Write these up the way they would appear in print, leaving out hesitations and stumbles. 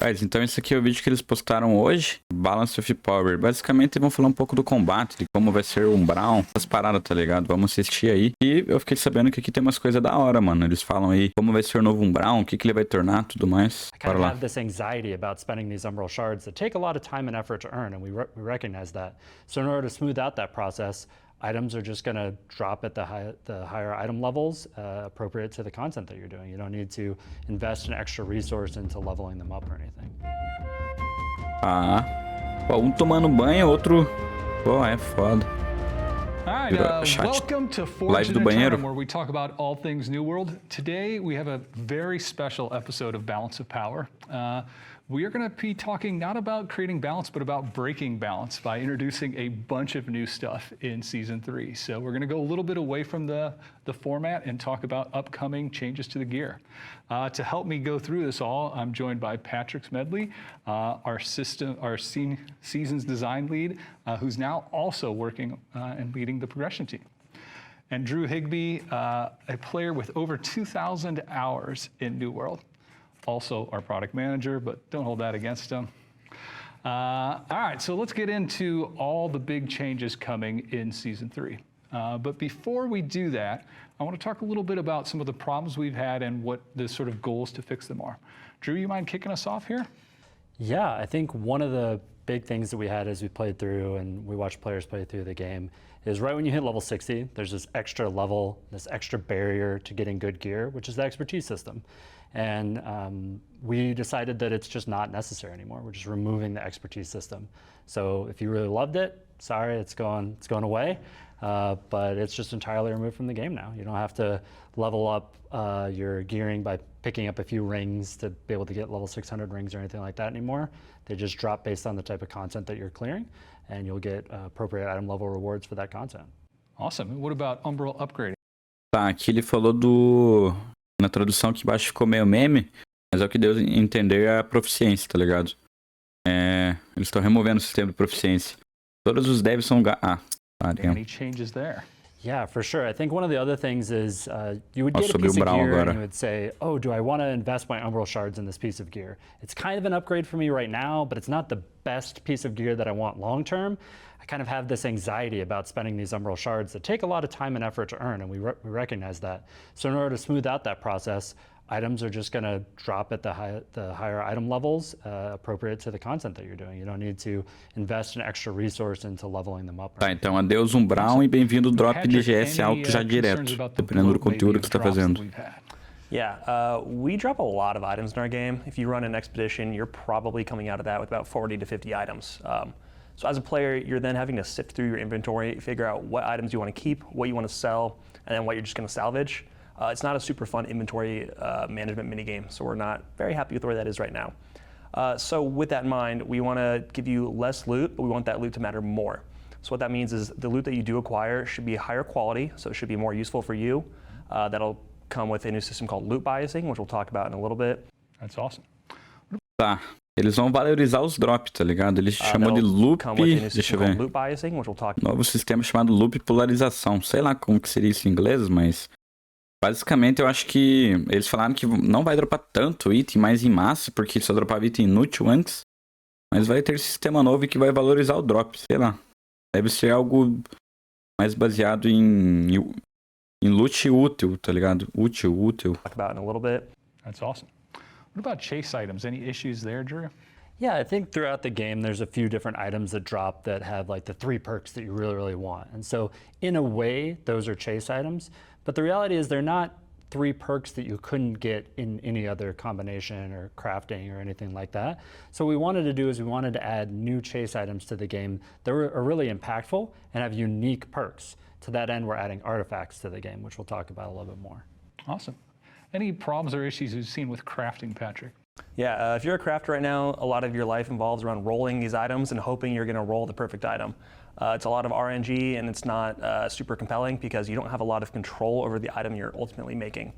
Guys, então esse aqui é o vídeo que eles postaram hoje, Balance of Power. Basicamente vão falar um pouco do combate, de como vai ser o Brown, essas paradas, tá ligado? Vamos assistir aí. E eu fiquei sabendo que aqui tem umas coisas da hora, mano. Eles falam aí como vai ser o novo Brown, o que ele vai tornar, tudo mais. Bora lá. I have this anxiety about spending these umbral shards that take a lot of time and effort to earn, and we recognize that. So in order to smooth out that process, items are just going to drop at the higher item levels appropriate to the content that you're doing. You don't need to invest an extra resource into leveling them up or anything. Ah, ó, um tomando banho, outro... Pô, é foda. All right, welcome to Forge in Aeternum, where we talk about all things New World. Today we have a very special episode of Balance of Power. We are going to be talking not about creating balance, but about breaking balance by introducing a bunch of new stuff in Season 3. So we're going to go a little bit away from the format and talk about upcoming changes to the gear. To help me go through this all, I'm joined by Patrick Smedley, our season's design lead, who's now also working and leading the progression team. And Drew Higbee, a player with over 2,000 hours in New World. Also our product manager, but don't hold that against him. All right, so let's get into all the big changes coming in Season 3. But before we do that, I want to talk a little bit about some of the problems we've had and what the sort of goals to fix them are. Drew, you mind kicking us off here? Yeah, I think one of the big things that we had as we played through and we watched players play through the game is right when you hit level 60, there's this extra level, this extra barrier to getting good gear, which is the expertise system. And we decided that it's just not necessary anymore. We're just removing the expertise system. So if you really loved it, sorry, it's going away. But it's just entirely removed from the game now. You don't have to level up your gearing by picking up a few rings to be able to get level 600 rings or anything like that anymore. They just drop based on the type of content that you're clearing, and you'll get appropriate item level rewards for that content. Awesome. And what about umbral upgrading? Tá, aqui ele falou na tradução aqui embaixo ficou meio meme, mas é o que deu a entender a proficiência, tá ligado? Eles estão removendo o sistema de proficiência. Todos os devs são... Any changes there? Yeah, for sure. I think one of the other things is you would get a piece of gear and you would say, oh, do I want to invest my umbral shards in this piece of gear? It's kind of an upgrade for me right now, but it's not the best piece of gear that I want long term. I kind of have this anxiety about spending these umbral shards that take a lot of time and effort to earn, and we recognize that. So in order to smooth out that process, items are just going to drop at the higher item levels appropriate to the content that you're doing. You don't need to invest an extra resource into leveling them up. Tá, então adeus Brown e bem-vindo drop de GS alto já direto, dependendo do conteúdo que você está fazendo. Yeah, we drop a lot of items in our game. If you run an expedition, you're probably coming out of that with about 40 to 50 items. So as a player, you're then having to sift through your inventory, figure out what items you want to keep, what you want to sell, and then what you're just going to salvage. It's not a super fun inventory management minigame, so we're not very happy with where that is right now. So with that in mind, we want to give you less loot, but we want that loot to matter more. So what that means is the loot that you do acquire should be higher quality, so it should be more useful for you. That'll come with a new system called loot biasing, which we'll talk about in a little bit. That's awesome. Tá, eles vão valorizar os drops, tá ligado? Eles chamam de loop, deixa eu ver. Novo sistema chamado loop polarização. Sei lá como que seria isso em inglês, mas... Basicamente, eu acho que eles falaram que não vai dropar tanto item mais em massa, porque só dropava item inútil antes. Mas vai ter sistema novo que vai valorizar o drop, sei lá. Deve ser algo mais baseado em loot útil, tá ligado? Útil. Talk about in a little bit. That's awesome. What about chase items? Any issues there, Drew? Yeah, I think throughout the game, there's a few different items that drop that have like the 3 perks that you really, really want. And so in a way, those are chase items. But the reality is they're not 3 perks that you couldn't get in any other combination or crafting or anything like that. So what we wanted to do is we wanted to add new chase items to the game that are really impactful and have unique perks. To that end, we're adding artifacts to the game, which we'll talk about a little bit more. Awesome. Any problems or issues you've seen with crafting, Patrick? Yeah, if you're a crafter right now, a lot of your life involves around rolling these items and hoping you're going to roll the perfect item. It's a lot of RNG, and it's not super compelling because you don't have a lot of control over the item you're ultimately making.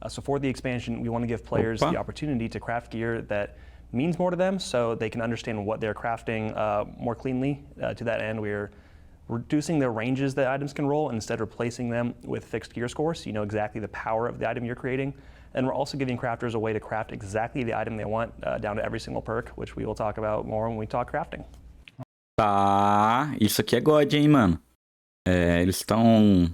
So for the expansion, we want to give players the opportunity to craft gear that means more to them so they can understand what they're crafting more cleanly. To that end, we're reducing the ranges that items can roll and instead replacing them with fixed gear scores, so you know exactly the power of the item you're creating. And we're also giving crafters a way to craft exactly the item they want, down to every single perk, which we will talk about more when we talk crafting. Tá, isso aqui é God, hein, mano. Eles estão...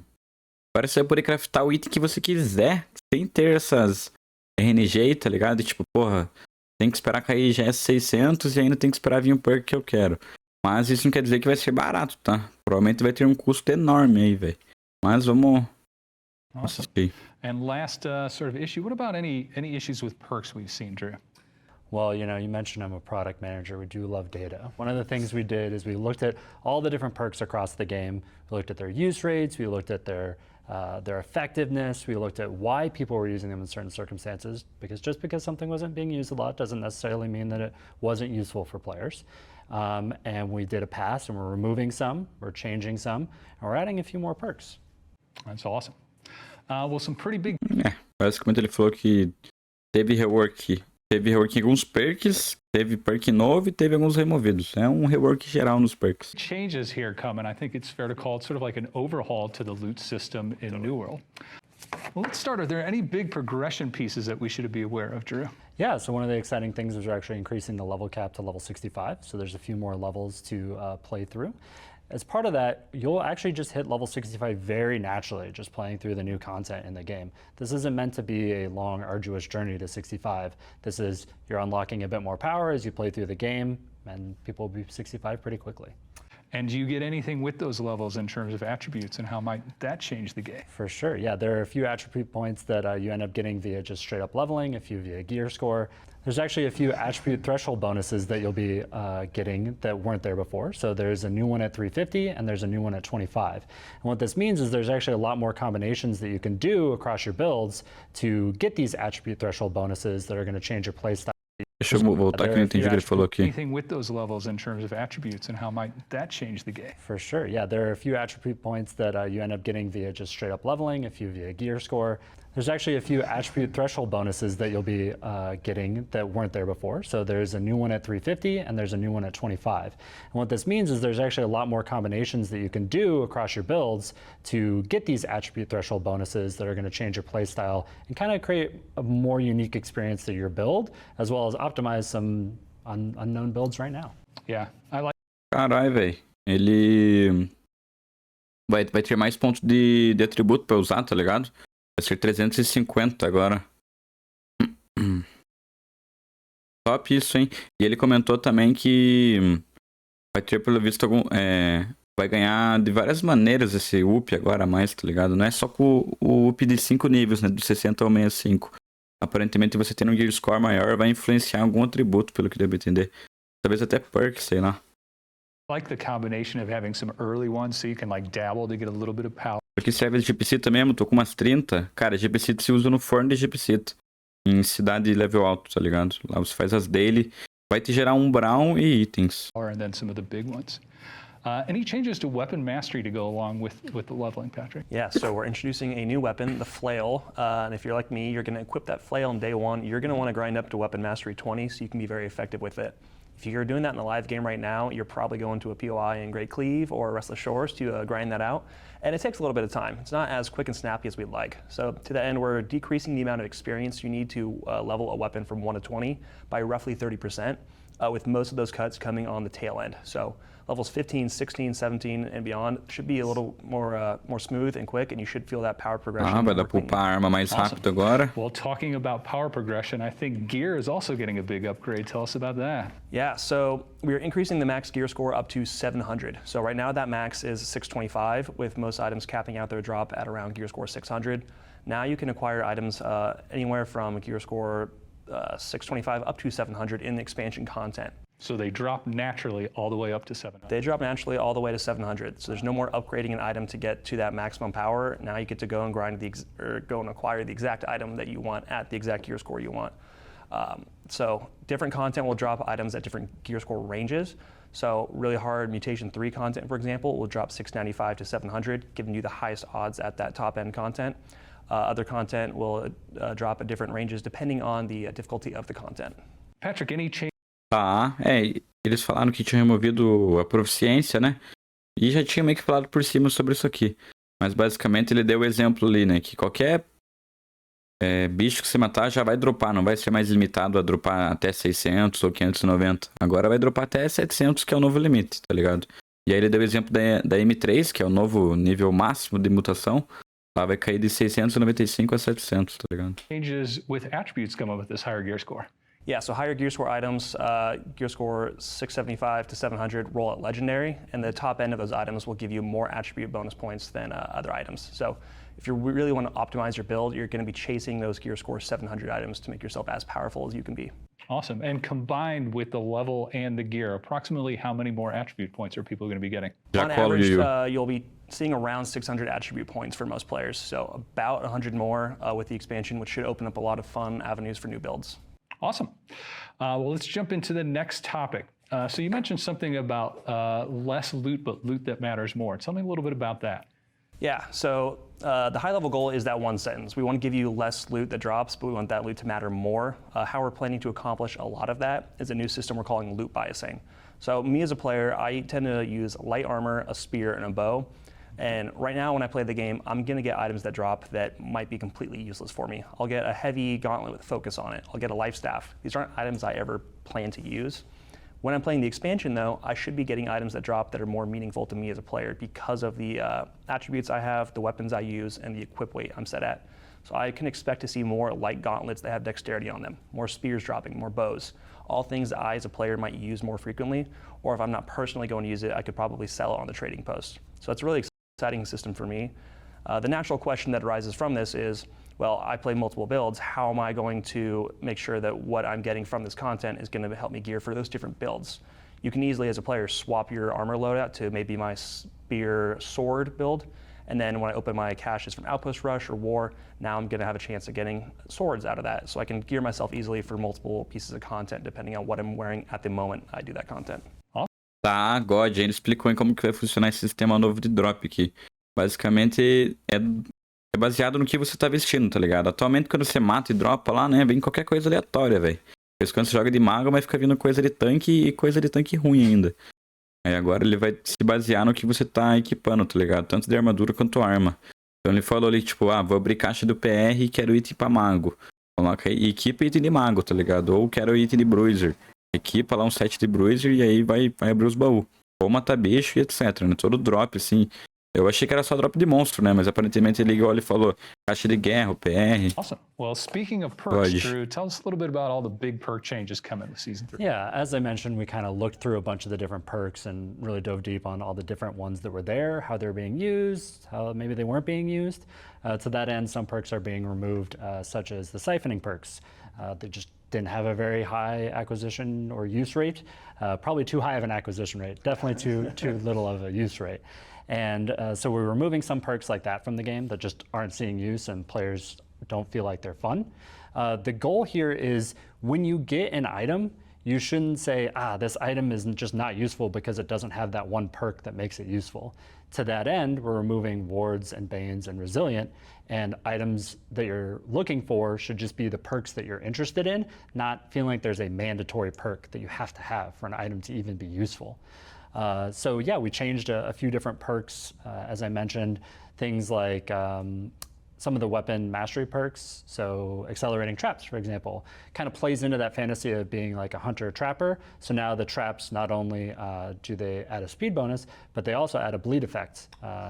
Agora você vai poder craftar o item que você quiser, sem ter essas RNG, tá ligado? E tipo, porra, tem que esperar cair GS 600 e ainda tem que esperar vir um perk que eu quero. Mas isso não quer dizer que vai ser barato, tá? Provavelmente vai ter um custo enorme aí, velho. Mas vamos... Awesome. And last sort of issue, what about any issues with perks we've seen, Drew? Well, you know, you mentioned I'm a product manager. We do love data. One of the things we did is we looked at all the different perks across the game. We looked at their use rates. We looked at their effectiveness. We looked at why people were using them in certain circumstances. Because just because something wasn't being used a lot doesn't necessarily mean that it wasn't useful for players. And we did a pass, and we're removing some, we're changing some, and we're adding a few more perks. That's awesome. Well, some pretty big... basicamente ele falou que teve rework em alguns perks, teve perk novo e teve alguns removidos. É um rework geral nos perks. Changes here coming. I think it's fair to call it sort of like an overhaul to the loot system in New World. Well, let's start. Are there any big progression pieces that we should be aware of, Drew? Yeah, so one of the exciting things is we're actually increasing the level cap to level 65. So there's a few more levels to play through. As part of that, you'll actually just hit level 65 very naturally, just playing through the new content in the game. This isn't meant to be a long, arduous journey to 65. This is, you're unlocking a bit more power as you play through the game, and people will be 65 pretty quickly. And do you get anything with those levels in terms of attributes, and how might that change the game? For sure, yeah. There are a few attribute points that you end up getting via just straight up leveling, a few via gear score. There's actually a few attribute threshold bonuses that you'll be getting that weren't there before. So there's a new one at 350 and there's a new one at 25. And what this means is there's actually a lot more combinations that you can do across your builds to get these attribute threshold bonuses that are going to change your playstyle. Deixa eu voltar que eu não entendi o que ele falou aqui. Anything with those levels in terms of attributes, and how might that change the game? For sure, yeah. There are a few attribute points that you end up getting via just straight up leveling, a few via gear score. There's actually a few attribute threshold bonuses that you'll be getting that weren't there before. So there's a new one at 350 and there's a new one at 25. And what this means is there's actually a lot more combinations that you can do across your builds to get these attribute threshold bonuses that are going to change your playstyle and kind of create a more unique experience to your build, as well as optimize some unknown builds right now. Yeah, I like. Caralho, velho. Ele vai ter mais pontos de atributo pra usar, tá ligado? Vai ser 350 agora. Top isso, hein? E ele comentou também que vai ter, pelo visto, vai ganhar de várias maneiras esse up agora a mais, tá ligado? Não é só com o up de 5 níveis, né? Do 60 ao 65. Aparentemente você tendo um gear score maior vai influenciar algum atributo, pelo que deu pra entender. Talvez até perk, sei lá. I like the combination of having some early ones so you can like dabble to get a little bit of power. Aqui serve de GPC mesmo, tô com umas 30. Cara, GPC se usa no forno de GPC. Em cidade de level alto, tá ligado? Lá você faz as daily, vai te gerar brown e itens. And then some of the big ones. Any changes to weapon mastery to go along with the leveling, Patrick? Yeah, so we're introducing a new weapon, the flail. And if you're like me, you're going to equip that flail on day one. You're going to want to grind up to weapon mastery 20 so you can be very effective with it. If you're doing that in a live game right now, you're probably going to a POI in Great Cleave or Restless Shores to grind that out. And it takes a little bit of time. It's not as quick and snappy as we'd like. So to that end, we're decreasing the amount of experience you need to level a weapon from 1 to 20 by roughly 30%, with most of those cuts coming on the tail end. So levels 15, 16, 17, and beyond should be a little more smooth and quick, and you should feel that power progression. Vai dar pra upar a arma mais rápido agora. Well, talking about power progression, I think gear is also getting a big upgrade. Tell us about that. Yeah, so we're increasing the max gear score up to 700. So right now that max is 625, with most items capping out their drop at around gear score 600. Now you can acquire items anywhere from gear score 625 up to 700 in the expansion content. So they drop naturally all the way up to 700. They drop naturally all the way to 700. So there's no more upgrading an item to get to that maximum power. Now you get to go and grind go and acquire the exact item that you want at the exact gear score you want. So different content will drop items at different gear score ranges. So really hard mutation 3 content, for example, will drop 695 to 700, giving you the highest odds at that top end content. Other content will drop at different ranges depending on the difficulty of the content. Patrick, any change? Tá, eles falaram que tinham removido a proficiência, né? E já tinha meio que falado por cima sobre isso aqui. Mas basicamente ele deu o exemplo ali, né? Que qualquer bicho que você matar já vai dropar. Não vai ser mais limitado a dropar até 600 ou 590. Agora vai dropar até 700, que é o novo limite, tá ligado? E aí ele deu o exemplo da M3, que é o novo nível máximo de mutação. Lá vai cair de 695 a 700, tá ligado? Changes with attributes come up with this higher gear score. Yeah, so higher gear score items, gear score 675 to 700 roll at legendary, and the top end of those items will give you more attribute bonus points than other items. So if you really want to optimize your build, you're going to be chasing those gear score 700 items to make yourself as powerful as you can be. Awesome. And combined with the level and the gear, approximately how many more attribute points are people going to be getting? On average, you'll be seeing around 600 attribute points for most players. So about 100 more with the expansion, which should open up a lot of fun avenues for new builds. Awesome. Well, let's jump into the next topic. So you mentioned something about less loot, but loot that matters more. Tell me a little bit about that. Yeah, so the high-level goal is that one sentence. We want to give you less loot that drops, but we want that loot to matter more. How we're planning to accomplish a lot of that is a new system we're calling loot biasing. So me as a player, I tend to use light armor, a spear, and a bow. And right now when I play the game, I'm going to get items that drop that might be completely useless for me. I'll get a heavy gauntlet with focus on it. I'll get a life staff. These aren't items I ever plan to use. When I'm playing the expansion, though, I should be getting items that drop that are more meaningful to me as a player because of the attributes I have, the weapons I use, and the equip weight I'm set at. So I can expect to see more light gauntlets that have dexterity on them, more spears dropping, more bows, all things that I as a player might use more frequently, or if I'm not personally going to use it, I could probably sell it on the trading post. So it's a really exciting system for me. The natural question that arises from this is, well, I play multiple builds. How am I going to make sure that what I'm getting from this content is going to help me gear for those different builds? You can easily, as a player, swap your armor loadout to maybe my spear sword build. And then when I open my caches from Outpost Rush or War, now I'm going to have a chance of getting swords out of that. So I can gear myself easily for multiple pieces of content depending on what I'm wearing at the moment I do that content. Tá, God, ele explicou em como que vai funcionar esse sistema novo de drop aqui. Basicamente, é baseado no que você tá vestindo, tá ligado? Atualmente, quando você mata e dropa lá, né, vem qualquer coisa aleatória, velho. Por isso, quando você joga de mago, vai ficar vindo coisa de tanque e coisa de tanque ruim ainda. Aí agora ele vai se basear no que você tá equipando, tá ligado? Tanto de armadura quanto arma. Então ele falou ali, tipo, vou abrir caixa do PR e quero item pra mago. Coloca aí, equipa item de mago, tá ligado? Ou quero item de bruiser. Equipa lá um set de bruiser e aí vai abrir os baús. Ou matar bicho e etc, né? Todo drop, assim. Eu achei que era só drop de monstro, né? Mas aparentemente ele igual ele falou, caixa de guerra, o PR. Awesome. Well, speaking of perks, Drew, tell us a little bit about all the big perk changes coming with Season 3. Yeah, as I mentioned, we kind of looked through a bunch of the different perks and really dove deep on all the different ones that were there, how they're being used, how maybe they weren't being used. To that end, some perks are being removed, such as the siphoning perks. They just didn't have a very high acquisition or use rate. Probably too high of an acquisition rate, definitely too little of a use rate. And so we're removing some perks like that from the game that just aren't seeing use and players don't feel like they're fun. The goal here is when you get an item, you shouldn't say, this item is just not useful because it doesn't have that one perk that makes it useful. To that end, we're removing wards and banes and resilient, and items that you're looking for should just be the perks that you're interested in, not feeling like there's a mandatory perk that you have to have for an item to even be useful. So yeah, we changed a few different perks, as I mentioned, things like some of the weapon mastery perks. So accelerating traps, for example, kind of plays into that fantasy of being like a hunter trapper. So now the traps, not only do they add a speed bonus, but they also add a bleed effect.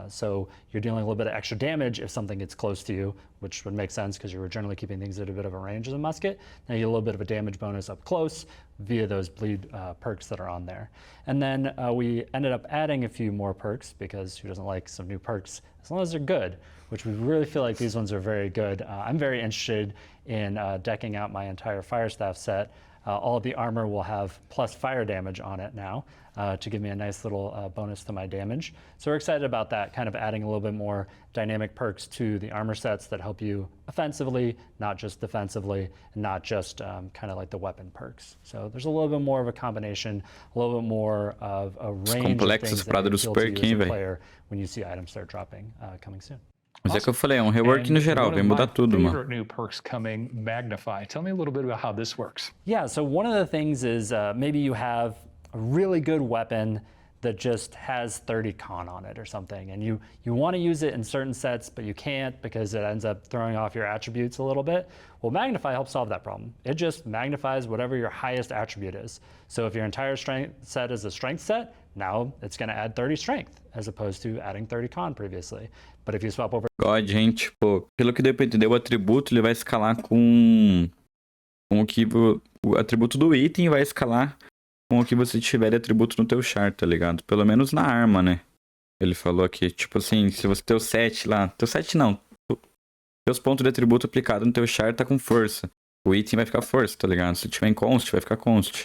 So you're dealing a little bit of extra damage if something gets close to you, which would make sense because you were generally keeping things at a bit of a range as a musket. Now you get a little bit of a damage bonus up close via those bleed perks that are on there. And then we ended up adding a few more perks because who doesn't like some new perks as long as they're good, which we really feel like these ones are very good. I'm very interested in decking out my entire fire staff set. All of the armor will have plus fire damage on it now to give me a nice little bonus to my damage. So we're excited about that, kind of adding a little bit more dynamic perks to the armor sets that help you offensively, not just defensively, and not just kind of like the weapon perks. So there's a little bit more of a combination, a little bit more of a range of things that you feel to you as a player when you see items start dropping coming soon. Mas é que eu falei, é um rework no geral, vai mudar tudo, mano. New perks coming, Magnify. Tell me a little bit about how this works. Yeah, so one of the things is maybe you have a really good weapon that just has 30 con on it or something, and you want to use it in certain sets, but you can't because it ends up throwing off your attributes a little bit. Well, Magnify helps solve that problem. It just magnifies whatever your highest attribute is. So if your entire strength set is a strength set, now it's going to add 30 strength as opposed to adding 30 con previously. But if you swap over... gente, tipo, pelo que deu pra entender, o atributo ele vai escalar com o que o atributo do item vai escalar com o que você tiver de atributo no teu char, tá ligado? Pelo menos na arma, né? Ele falou aqui, tipo assim, se você tem o 7 lá... Teu 7 não. Teus pontos de atributo aplicado no teu char tá com força. O item vai ficar força, tá ligado? Se tiver em const, vai ficar const.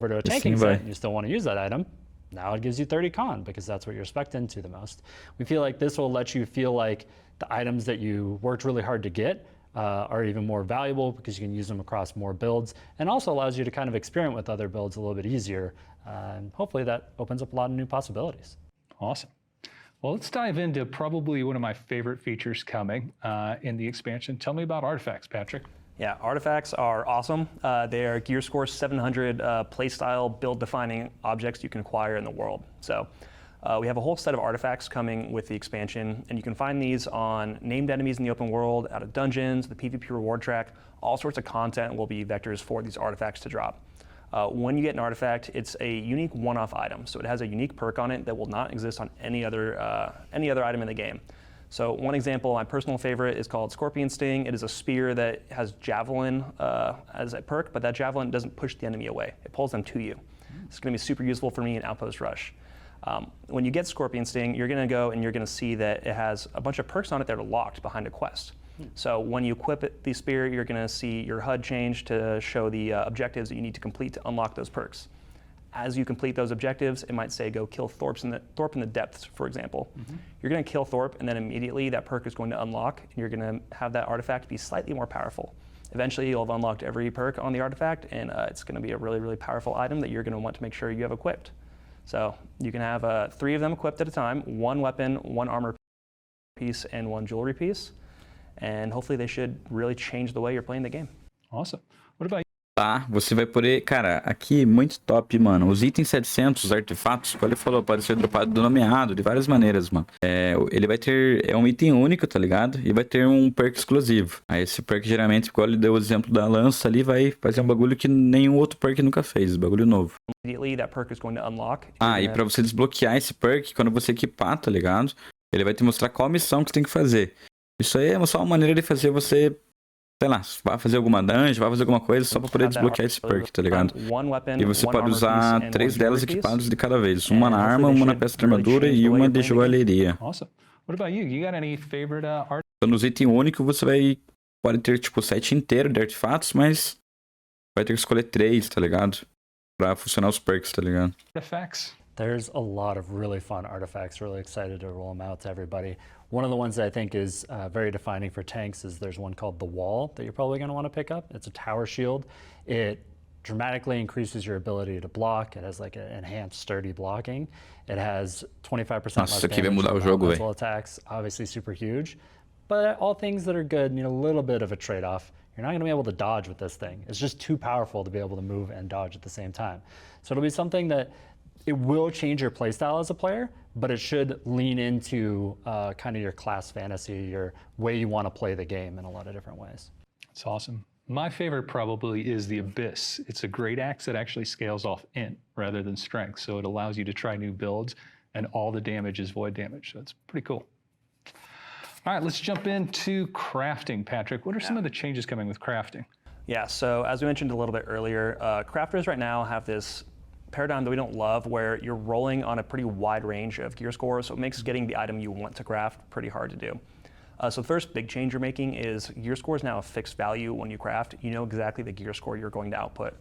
Over to a tanking set, you still want to use that item. Now it gives you 30 con because that's what you're spec'd into the most. We feel like this will let you feel like the items that you worked really hard to get are even more valuable because you can use them across more builds, and also allows you to kind of experiment with other builds a little bit easier. And hopefully that opens up a lot of new possibilities. Awesome. Well, let's dive into probably one of my favorite features coming in the expansion. Tell me about artifacts, Patrick. Yeah, artifacts are awesome. They are gear score 700 playstyle build-defining objects you can acquire in the world. So we have a whole set of artifacts coming with the expansion, and you can find these on named enemies in the open world, out of dungeons, the PvP reward track. All sorts of content will be vectors for these artifacts to drop. When you get an artifact, it's a unique one-off item. So it has a unique perk on it that will not exist on any other item in the game. So one example, my personal favorite, is called Scorpion Sting. It is a spear that has Javelin as a perk, but that Javelin doesn't push the enemy away. It pulls them to you. It's going to be super useful for me in Outpost Rush. When you get Scorpion Sting, you're going to go and you're going to see that it has a bunch of perks on it that are locked behind a quest. So when you equip the spear, you're going to see your HUD change to show the objectives that you need to complete to unlock those perks. As you complete those objectives, it might say go kill Thorpe in the depths, for example. You're going to kill Thorpe, and then immediately that perk is going to unlock, and you're going to have that artifact be slightly more powerful. Eventually, you'll have unlocked every perk on the artifact, and it's going to be a really, really powerful item that you're going to want to make sure you have equipped. So you can have 3 of them equipped at a time, 1 weapon, 1 armor piece, and 1 jewelry piece. And hopefully they should really change the way you're playing the game. Awesome. What about you? Tá, você vai poder... Cara, aqui muito top, mano. Os itens 700, os artefatos, como ele falou, pode ser dropado do nomeado, de várias maneiras, mano. Ele vai ter... É um item único, tá ligado? E vai ter um perk exclusivo. Aí esse perk, geralmente, igual ele deu o exemplo da lança ali, vai fazer um bagulho que nenhum outro perk nunca fez. Bagulho novo. That perk is going to unlock. E pra você desbloquear esse perk, quando você equipar, tá ligado? Ele vai te mostrar qual missão que você tem que fazer. Isso aí é só uma maneira de fazer você... Sei lá, vai fazer alguma dungeon, vai fazer alguma coisa só pra poder desbloquear esse perk, tá ligado? E você pode usar 3 delas equipadas de cada vez. Uma na arma, uma na peça de armadura e uma de joalheria. Então, nos itens únicos, você pode ter, tipo, 7 inteiro de artefatos, mas vai ter que escolher 3, tá ligado? Pra funcionar os perks, tá ligado? There's a lot of really fun artifacts. Really excited to roll them out to everybody. One of the ones that I think is very defining for tanks is there's one called the Wall that you're probably going to want to pick up. It's a tower shield. It dramatically increases your ability to block. It has like an enhanced sturdy blocking. It has 25% less damage from elemental attacks. Obviously super huge. But all things that are good need a little bit of a trade-off. You're not going to be able to dodge with this thing. It's just too powerful to be able to move and dodge at the same time. So it'll be something that it will change your playstyle as a player, but it should lean into kind of your class fantasy, your way you want to play the game in a lot of different ways. That's awesome. My favorite probably is the Abyss. It's a great axe that actually scales off int rather than strength, so it allows you to try new builds, and all the damage is void damage, so it's pretty cool. All right, let's jump into crafting. Patrick, what are some of the changes coming with crafting? Yeah, so as we mentioned a little bit earlier, crafters right now have this paradigm that we don't love where you're rolling on a pretty wide range of gear scores, so it makes getting the item you want to craft pretty hard to do. So the first big change you're making is gear score is now a fixed value when you craft. You know exactly the gear score you're going to output.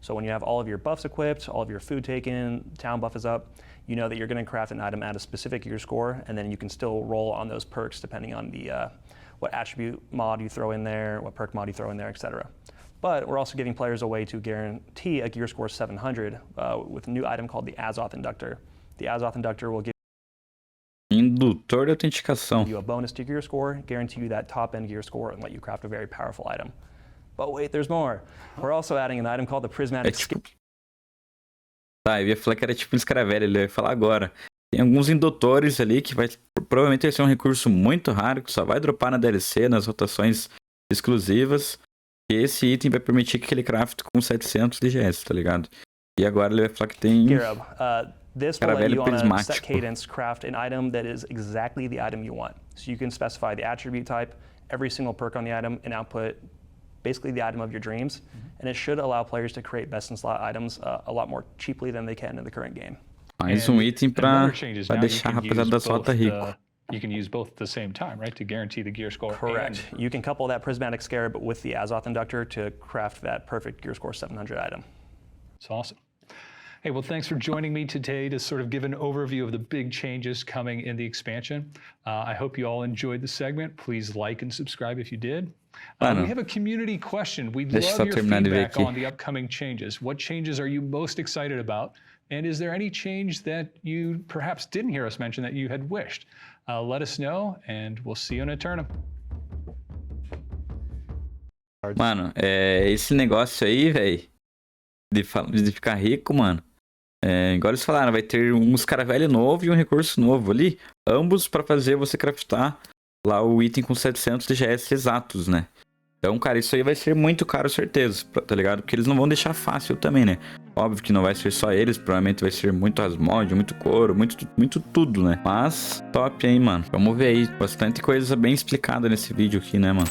So when you have all of your buffs equipped, all of your food taken, town buff is up, you know that you're going to craft an item at a specific gear score, and then you can still roll on those perks depending on the what attribute mod you throw in there, what perk mod you throw in there, etc. But we're also giving players a way to guarantee a gear score 700 with a new item called the Azoth Inductor. The Azoth Inductor will give Indutor de autenticação. you a bonus to gear score, guarantee you that top end gear score, and let you craft a very powerful item. But wait, there's more. We're also adding an item called the Prismatic Tá, eu ia falar que era tipo um escaravelho, ele ia falar agora. Tem alguns indutores ali que provavelmente vai ser um recurso muito raro, que só vai dropar na DLC, nas rotações exclusivas. E esse item vai permitir que ele crafte com 700 de GS, tá ligado? E agora ele vai falar que tem escaravelho prismático. Set cadence craft an item that is exactly the item you want. So you can specify the attribute type, every single perk on the item, and output basically the item of your dreams. And it should allow players to create best in slot items a lot more cheaply than they can in the current game. Mais um item pra deixar a rapaziada da solta rico. You can use both at the same time, right, to guarantee the gear score. Correct. You can couple that prismatic scarab with the Azoth inductor to craft that perfect gear score 700 item. It's awesome. Hey, well, thanks for joining me today to sort of give an overview of the big changes coming in the expansion. I hope you all enjoyed the segment. Please like and subscribe if you did. We have a community question. We'd love your feedback on the upcoming changes. What changes are you most excited about? And is there any change that you perhaps didn't hear us mention that you had wished? Let us know, and we'll see you in Aeternum. Mano, esse negócio aí, velho, de ficar rico, mano. Igual eles falaram, vai ter um escaravelho novo e um recurso novo ali. Ambos pra fazer você craftar lá o item com 700 de GS exatos, né? Então, cara, isso aí vai ser muito caro, certeza, tá ligado? Porque eles não vão deixar fácil também, né? Óbvio que não vai ser só eles, provavelmente vai ser muito asmod, muito couro, muito tudo, né? Mas, top, hein, mano? Vamos ver aí, bastante coisa bem explicada nesse vídeo aqui, né, mano?